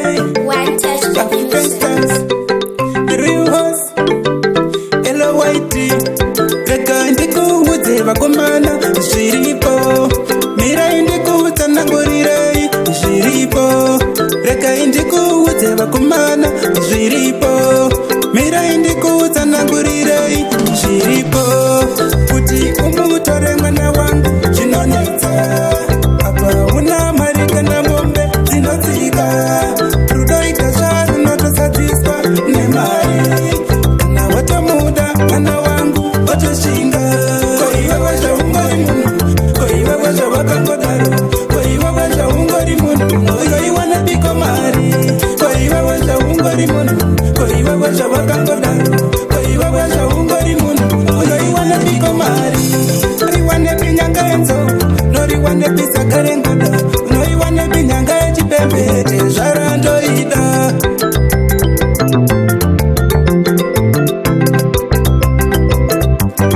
One touch the African music. stars, the real host, LOYT. Rega ndikuudze vakomana zviripo, mirai ndikutsanangurirei zviripo. Rega ndikuudze vakomana zviripo, mirai ndikutsanangurirei zviripo. Kuti umutore mwana wangu zvinonetsa, apa una mari kana mombe dzinotsika. Rudo ikasva runotosatiswa nemari, kana watomuda mwana wangu otoshinga. Koiwe wezvaungori munhu, koiwe wezvavakangodaro, koiwe wezvaungori munhu unoiwana biko mari. Koiwe wezvaungori munhu, koiwe wezvavakangodaro, koiwe wezvaungori munhu unoiwana biko mari. Noriwane pinyanga yenzou, noriwane pisakarengoda, unoiwane pinyanga yechipembete zvarandoida.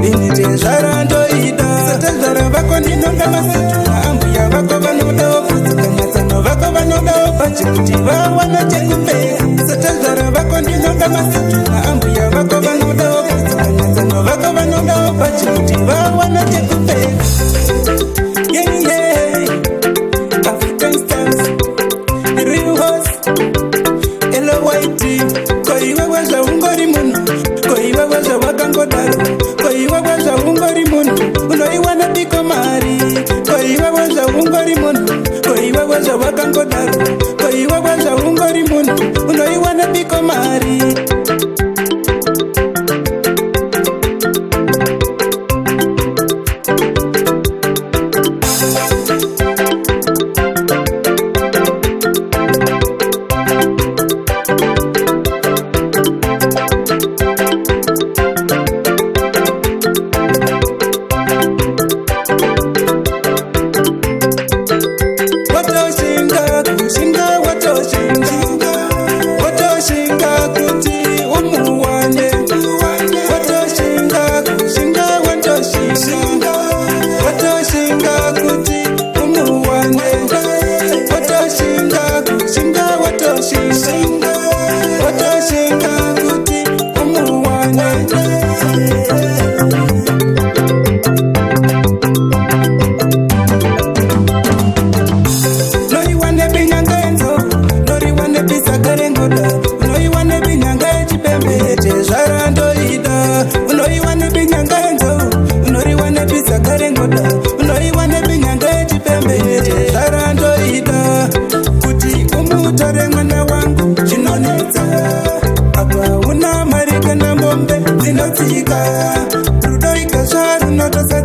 Inite zvarandoida. Satezvara vako ndinonga masetu, naambuya vako vanodawo kudzikanatsano vako vanodawo pachi kuti vawana chekupfeka. Satezvara vako ndinonga masetu, naambuya vako vanodawo kudzikanatsano vako vanodawo pachi kuti vawana chekupfeka. Yeah, yeah. African stars, the real host, LOYT. Koiwe wezvaungori munhu, koiwe wezvavakangodaro, koiwe wezvaungori munhu unoiwana biko mari. Koiwe wezvaungori munhu, koiwe wezvavakangodaro, koiwe wezvaungori munhu unoiwana biko mari. Watoshinga kushinga, watoshinga, watoshinga kuti umuwane. Watoshinga kushinga, watoshinga, watoshinga kuti umuwane. Watoshinga kushinga, watoshinga, watoshinga kuti umuwane. Noiwane pinyanga yenzo, noriwane pisakarengoda, unoiwane pinyanga yechipembete zvarandoida. Unoiwane pinyanga yenzo, unoriwane pisakarengoda, unoiwane pinyanga yechipembete zvarandoida. Kuti umutore mwana wangu zvinonetsa, apa una mari kana mombe dzinotsika. Rudo ikasva runotosa